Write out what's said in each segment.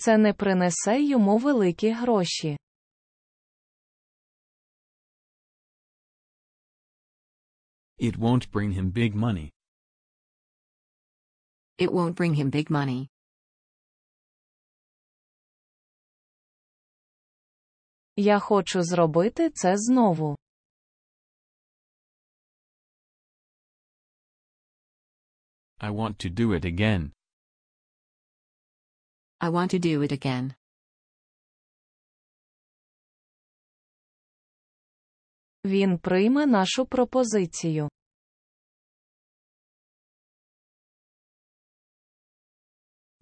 Це не принесе йому великі гроші. It won't bring him big money. It won't bring him big money. Я хочу зробити це знову. I want to do it again. I want to do it again. Він прийме нашу пропозицію.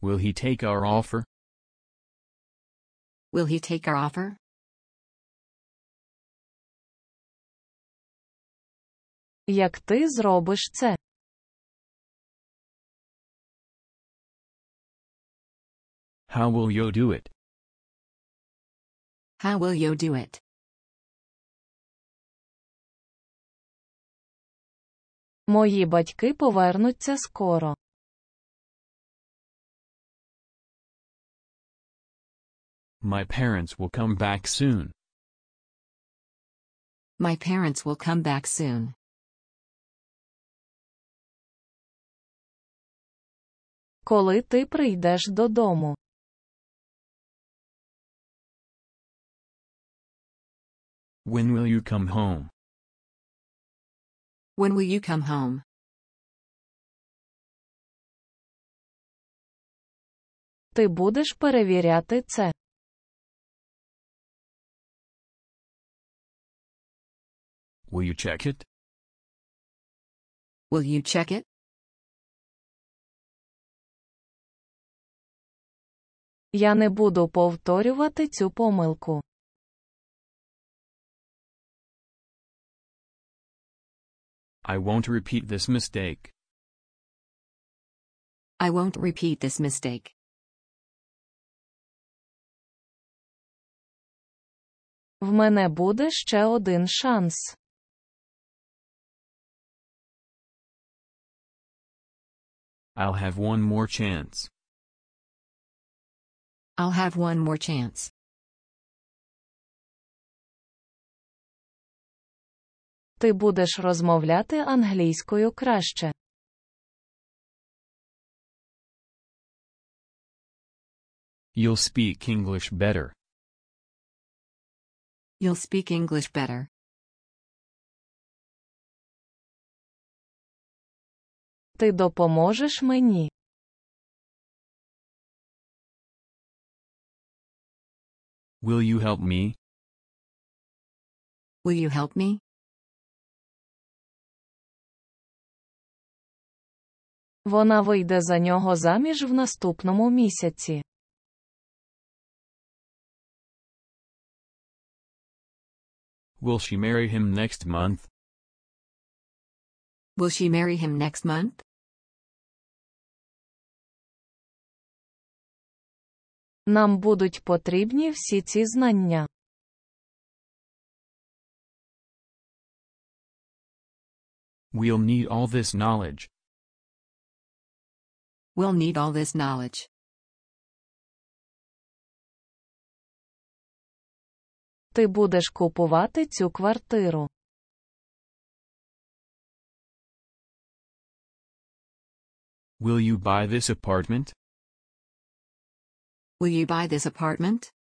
Will he take our offer? Will he take our offer? Як ти зробиш це? How will you do it? How will you do it? Мої батьки повернуться скоро. My parents will come back soon. My parents will come back soon. Коли ти прийдеш додому? When will you come home? When will you come home? Ти будеш перевіряти це? Will you check it? Will you check it? Я не буду повторювати цю помилку. I won't repeat this mistake. I won't repeat this mistake. В мене буде ще один шанс. I'll have one more chance. I'll have one more chance. Ти будеш розмовляти англійською краще. You'll speak English better. You'll speak English better. Ти допоможеш мені. Will you help me? Will you help me? Вона вийде за нього заміж в наступному місяці. Will she marry him next month? Will she marry him next month? Нам будуть потрібні всі ці знання. We'll need all this knowledge. We'll need all this knowledge. Ти будеш купувати цю квартиру. Will you buy this apartment? Will you buy this apartment?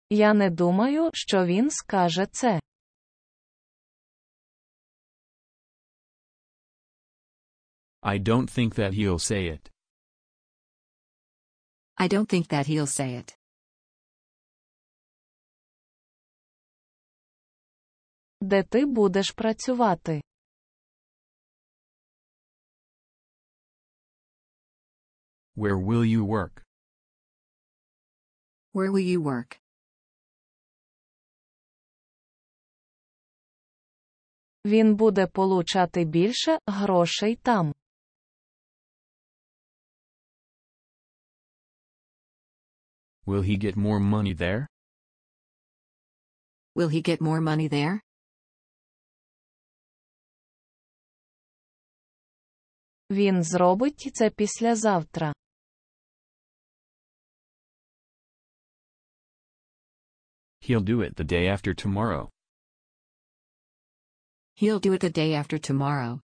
Я не думаю, що він скаже це. I don't think that he'll say it. I don't think that he'll say it. Де ти будеш працювати? Where will you work? Where will you work? Він буде получати більше грошей там. Will he get more money there? Will he get more money there? Він зробить це післязавтра. He'll do it the day after tomorrow. He'll do it the day after tomorrow.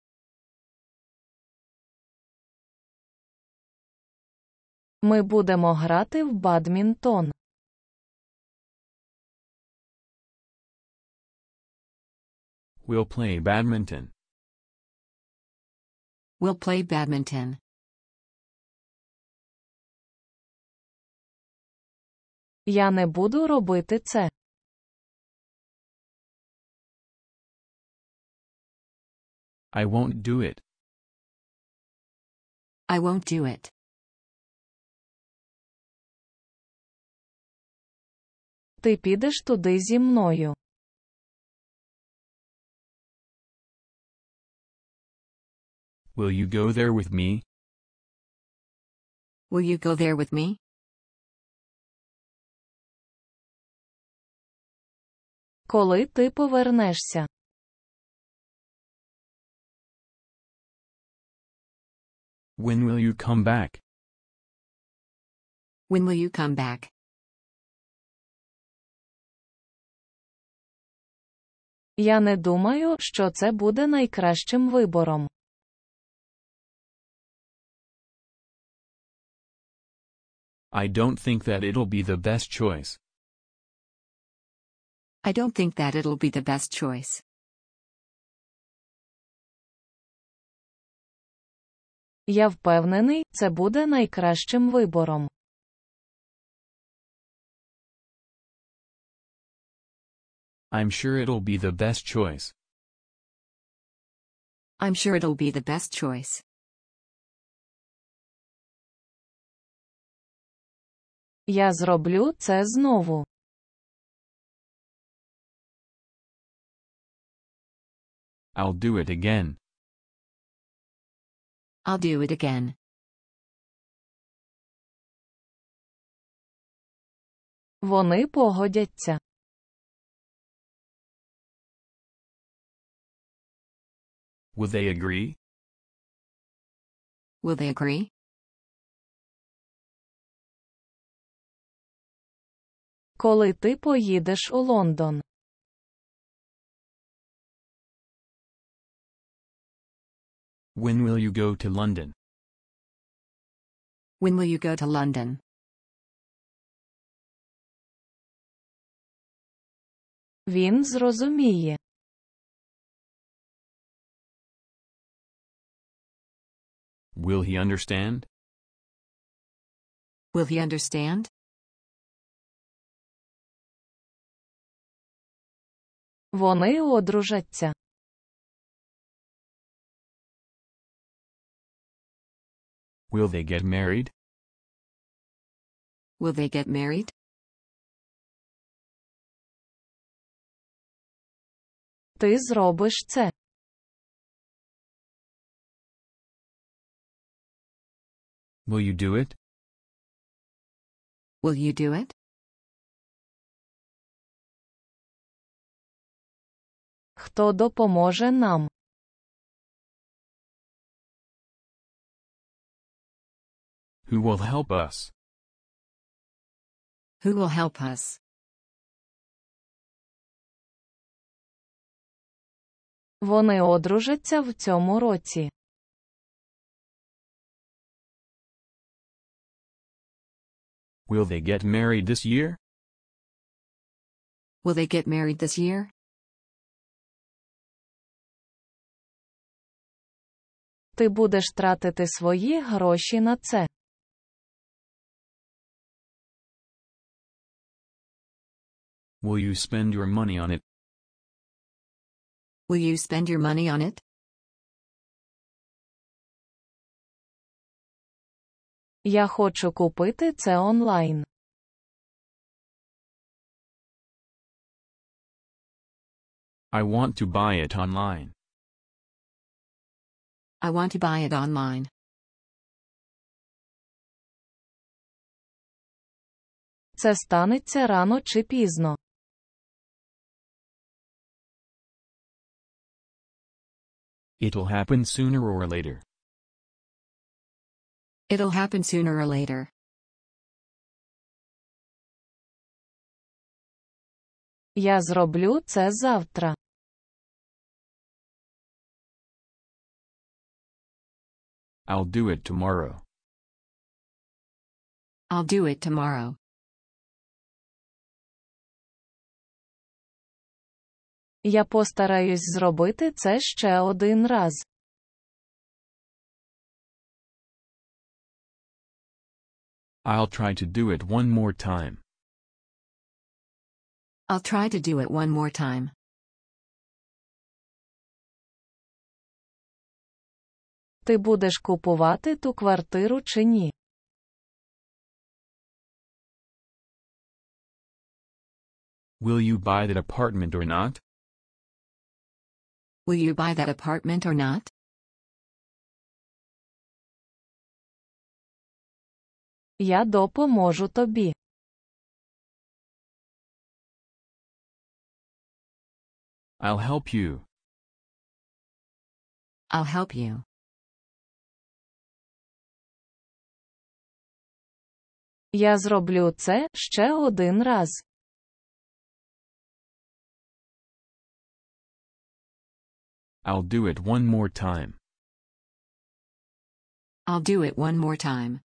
Ми будемо грати в бадмінтон. We'll play badminton. We'll play badminton. Я не буду робити це. I won't do it. I won't do it. Ти підеш туди зі мною. Will you go there with me? Will you go there with me? Коли ти повернешся? When will you come back? When will you come back? Я не думаю, що це буде найкращим вибором. I don't think that it'll be the best choice. I don't think that it'll be the best choice. Я впевнений, це буде найкращим вибором. I'm sure it'll be the best choice. I'm sure it'll be the best choice. Я зроблю це знову. I'll do it again. I'll do it again. Вони погодяться. Will they agree? Will they agree? Коли ти поїдеш у Лондон? When will you go to London? When will you go to London? Він зрозуміє. Will he understand? Will he understand? Вони одружаться. Will they get married? Will they get married? Ти зробиш це. Will you do it? Will you do it? Хто допоможе нам? Who will help us? Who will help us? Вони одружаться в цьому році. Will they get married this year? Will they get married this year? Ти будеш тратити свої гроші на це. Will you spend your money on it? Will you spend your money on it? Я хочу купити це онлайн. I want to buy it online. I want to buy it online. Це станеться рано чи пізно. It'll happen sooner or later. It'll happen sooner or later. Я зроблю це завтра. I'll do it tomorrow. I'll do it tomorrow. Я постараюсь зробити це ще один раз. I'll try to do it one more time. I'll try to do it one more time. Ти будеш купувати ту квартиру чи ні? Will you buy that apartment or not? Will you buy that apartment or not? Я допоможу тобі. I'll help you. I'll help you. Я зроблю це ще один раз. I'll do it one more time. I'll do it one more time.